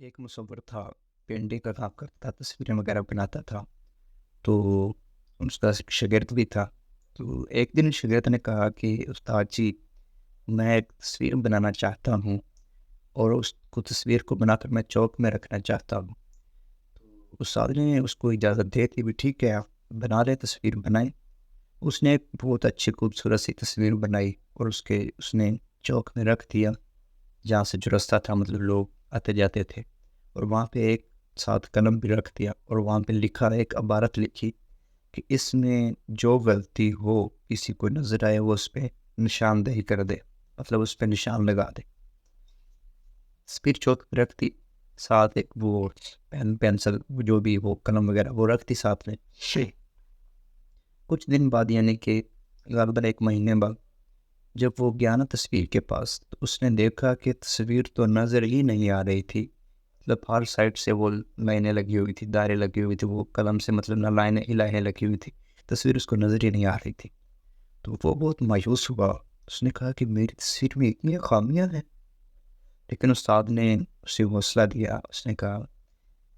ایک مصور تھا، پینٹنگ کا کام کرتا تھا، تصویریں وغیرہ بناتا تھا۔ تو اس کا ایک شاگرد بھی تھا۔ تو ایک دن شاگرد نے کہا کہ استاد جی، میں ایک تصویر بنانا چاہتا ہوں اور اس کو تصویر کو بنا کر میں چوک میں رکھنا چاہتا ہوں۔ تو استاد نے اس کو اجازت دے دی، بھی ٹھیک ہے، آپ بنا لیں، تصویر بنائیں۔ اس نے ایک بہت اچھی خوبصورت سی تصویر بنائی اور اس نے چوک میں رکھ دیا، جہاں سے جو راستہ تھا، مطلب لوگ آتے جاتے تھے، اور وہاں پہ ایک ساتھ قلم بھی رکھ دیا اور وہاں پہ لکھا، ایک عبارت لکھی کہ اس میں جو غلطی ہو، کسی کو نظر آئے، وہ اس پہ نشاندہی کر دے، مطلب اس پہ نشان لگا دے۔ تصویر چوک پہ رکھ دی، ساتھ ایک وہ پین پینسل جو بھی وہ قلم وغیرہ وہ رکھ دی ساتھ میں۔ کچھ دن بعد، یعنی کہ غالباً ایک مہینے بعد، جب وہ گیا نا تصویر کے پاس، تو اس نے دیکھا کہ تصویر تو نظر ہی نہیں آ رہی تھی۔ مطلب ہر سائڈ سے وہ لائنیں لگی ہوئی تھی، دائرے لگی ہوئی تھی، وہ قلم سے مطلب نہ لائنیں ہی لائنیں لگی ہوئی تھی، تصویر اس کو نظر ہی نہیں آ رہی تھی۔ تو وہ بہت مایوس ہوا، اس نے کہا کہ میری تصویر میں اتنی خامیاں ہیں۔ لیکن استاد نے اسے حوصلہ دیا، اس نے کہا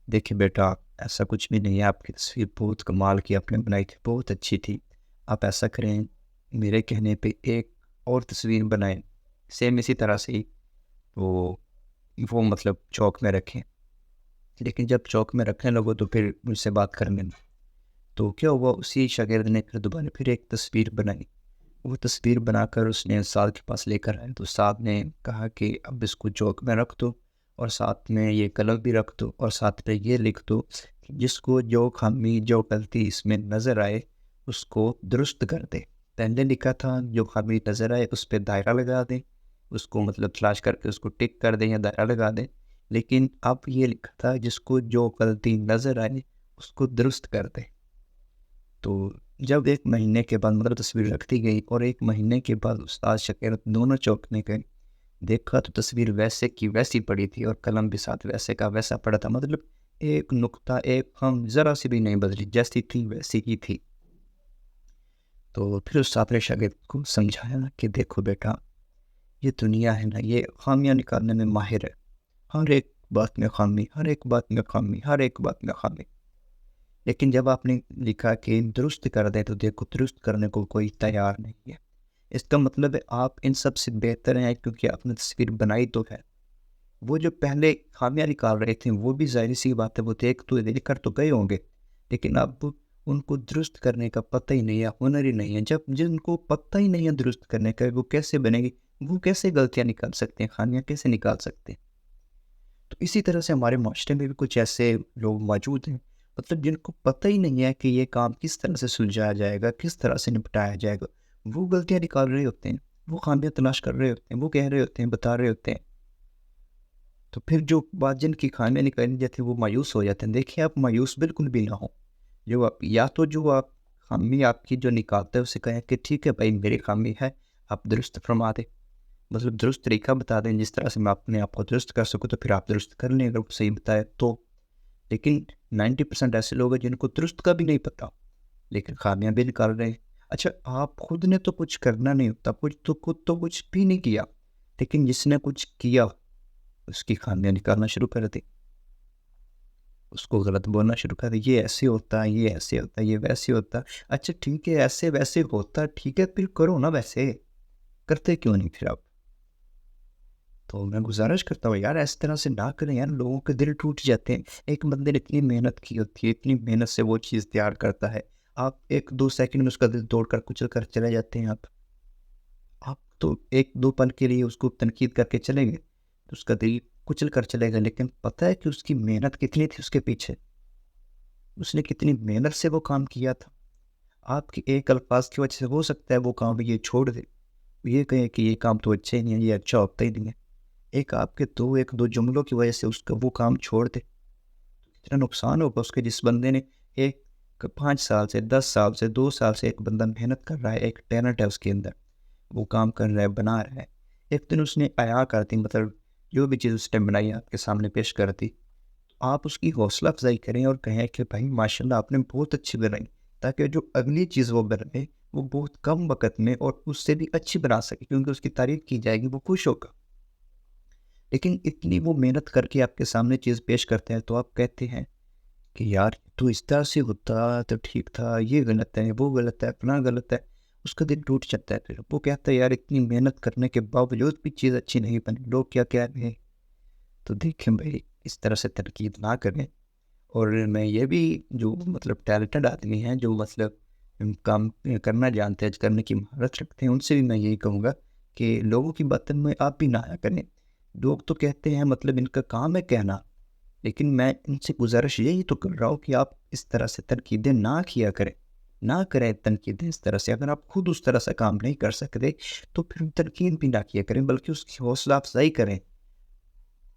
دیکھیں بیٹا، ایسا کچھ بھی نہیں ہے، آپ کی تصویر بہت کمال کی آپ نے بنائی تھی، بہت اچھی تھی۔ آپ ایسا کریں، میرے کہنے پہ ایک اور تصویر بنائیں، سیم اسی طرح سے ہی، وہ مطلب چوک میں رکھیں۔ لیکن جب چوک میں رکھنے لگو تو پھر مجھ سے بات کرنے لگے۔ تو کیا ہوا، اسی شاگرد نے پھر دوبارہ پھر ایک تصویر بنائی۔ وہ تصویر بنا کر اس نے استاد کے پاس لے کر آئے، تو استاد نے کہا کہ اب اس کو چوک میں رکھ دو اور ساتھ میں یہ قلم بھی رکھ دو اور ساتھ میں یہ لکھ دو کہ جس کو جو خامی، جو غلطی اس میں نظر آئے، اس کو درست کر دے۔ پہلے لکھا تھا جو خامی نظر آئے اس پہ دائرہ لگا دیں، اس کو مطلب تلاش کر کے اس کو ٹک کر دیں یا دائرہ لگا دیں۔ لیکن اب یہ لکھا تھا جس کو جو غلطی نظر آئے اس کو درست کر دیں۔ تو جب ایک مہینے کے بعد مطلب تصویر رکھ دی گئی اور ایک مہینے کے بعد استاد شاگرد دونوں چوکنے گئے، دیکھا تو تصویر ویسے کی ویسی پڑی تھی اور قلم بھی ساتھ ویسے کا ویسا پڑا تھا، مطلب ایک نقطہ، ایک ہم ذرا سی بھی نہیں بدلی، جیسی تھی ویسی ہی تھی۔ تو پھر استاد نے شاگرد کو سمجھایا کہ دیکھو بیٹا، یہ دنیا ہے نا، یہ خامیاں نکالنے میں ماہر ہے، ہر ایک بات میں خامی، ہر ایک بات میں خامی، ہر ایک بات میں خامی۔ لیکن جب آپ نے لکھا کہ درست کر دیں، تو دیکھو درست کرنے کو کوئی تیار نہیں ہے۔ اس کا مطلب ہے آپ ان سب سے بہتر ہیں، کیونکہ آپ نے تصویر بنائی تو ہے۔ وہ جو پہلے خامیاں نکال رہے تھے، وہ بھی ظاہر سی بات ہے، وہ دیکھ کر تو گئے ہوں گے، لیکن اب ان کو درست کرنے کا پتہ ہی نہیں ہے، ہنر ہی نہیں ہے۔ جب جن کو پتہ ہی نہیں ہے درست کرنے کا، وہ کیسے بنے گی؟ وہ کیسے غلطیاں نکال سکتے ہیں، خامیاں کیسے نکال سکتے ہیں؟ تو اسی طرح سے ہمارے معاشرے میں بھی کچھ ایسے لوگ موجود ہیں، مطلب جن کو پتہ ہی نہیں ہے کہ یہ کام کس طرح سے سلجھایا جائے گا، کس طرح سے نپٹایا جائے گا۔ وہ غلطیاں نکال رہے ہوتے ہیں، وہ خامیاں تلاش کر رہے ہوتے ہیں، وہ کہہ رہے ہوتے ہیں، بتا رہے ہوتے ہیں۔ تو پھر جو بات جن کی خامیاں نکالنی جاتی ہیں، وہ مایوس ہو جاتے ہیں۔ دیکھیں، آپ مایوس بالکل بھی نہ ہوں۔ جو آپ خامی آپ کی جو نکالتے ہیں، اسے کہیں کہ ٹھیک ہے بھائی، میری خامی ہے، آپ درست فرما دیں، مطلب درست طریقہ بتا دیں جس طرح سے میں اپنے آپ کو درست کر سکوں، تو پھر آپ درست کر لیں اگر وہ صحیح بتائے تو۔ لیکن 90% ایسے لوگ ہیں جن کو درست کا بھی نہیں پتا، لیکن خامیاں بھی نکال رہے ہیں۔ اچھا، آپ خود نے تو کچھ کرنا نہیں ہوتا، خود تو کچھ بھی نہیں کیا، لیکن جس نے کچھ کیا اس کی خامیاں نکالنا شروع کر دی، اس کو غلط بولنا شروع کر دی، یہ ایسے ہوتا ہے، یہ ایسے ہوتا ہے، یہ ویسے ہوتا ہے۔ اچھا ٹھیک ہے، ایسے ویسے ہوتا، ٹھیک ہے، پھر کرو نا، ویسے کرتے کیوں نہیں پھر آپ؟ تو میں گزارش کرتا ہوں یار، اس طرح سے نہ کریں یار، لوگوں کے دل ٹوٹ جاتے ہیں۔ ایک بندے نے اتنی محنت کی ہوتی ہے، اتنی محنت سے وہ چیز تیار کرتا ہے، آپ 1-2 سیکنڈ میں اس کا دل توڑ کر کچل کر چلے جاتے ہیں۔ آپ تو 1-2 پل کے لیے اس کو تنقید کر کے چلیں گے تو اس کا دل کچل کر چلے گا، لیکن پتہ ہے کہ اس کی محنت کتنی تھی، اس کے پیچھے اس نے کتنی محنت سے وہ کام کیا تھا۔ آپ کے ایک الفاظ کی وجہ سے ہو سکتا ہے وہ کام یہ چھوڑ دے، یہ کہیں کہ یہ کام تو اچھا ہی نہیں ہے، یہ اچھا ہوتا ہی نہیں ہے۔ ایک دو جملوں کی وجہ سے اس کا وہ کام چھوڑ دے، اتنا نقصان ہوگا اس کے، جس بندے نے 5 سال سے، 10 سال سے، 2 سال سے ایک بندہ محنت کر رہا ہے، ایک ٹیلنٹ ہے اس کے اندر، وہ کام کر رہا ہے، بنا رہا ہے۔ ایک دن اس نے عیا کر دی، مطلب جو بھی چیز اس نے بنائی آپ کے سامنے پیش کر دی، آپ اس کی حوصلہ افزائی کریں اور کہیں کہ بھائی ماشاءاللہ آپ نے بہت اچھی بنائی، تاکہ جو اگلی چیز وہ بنائے وہ بہت کم وقت میں اور اس سے بھی اچھی بنا سکے، کیونکہ اس کی تعریف کی جائے گی، وہ خوش ہوگا۔ لیکن اتنی وہ محنت کر کے آپ کے سامنے چیز پیش کرتے ہیں تو آپ کہتے ہیں کہ یار تو اس طرح سے ہوتا تو ٹھیک تھا، یہ غلط ہے، وہ غلط ہے، اپنا غلط ہے، اس کا دل ٹوٹ جاتا ہے۔ پھر وہ کہتا ہے یار اتنی محنت کرنے کے باوجود بھی چیز اچھی نہیں بنی، لوگ کیا کہہ رہے ہیں۔ تو دیکھیں بھائی، اس طرح سے تنقید نہ کریں۔ اور میں یہ بھی جو مطلب ٹیلنٹڈ آدمی ہیں، جو مطلب کام کرنا جانتے ہیں، کرنے کی مہارت رکھتے ہیں، ان سے بھی میں یہی کہوں گا کہ لوگوں کی باتوں میں آپ بھی نہ آیا کریں۔ لوگ تو کہتے ہیں مطلب ان کا کام ہے کہنا، لیکن میں ان سے گزارش یہی تو کر رہا ہوں کہ آپ اس طرح سے تنقیدیں نہ کیا کریں، نہ کریں تنقیدیں اس طرح سے۔ اگر آپ خود اس طرح سے کام نہیں کر سکتے تو پھر تنقید بھی نہ کیا کریں، بلکہ اس کی حوصلہ افزائی کریں۔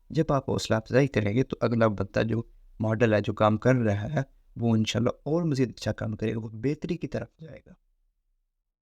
جب آپ حوصلہ افزائی کریں گے تو اگلا بندہ جو ماڈل ہے، جو کام کر رہا ہے، وہ انشاءاللہ اور مزید اچھا کام کرے گا، وہ بہتری کی طرف جائے گا۔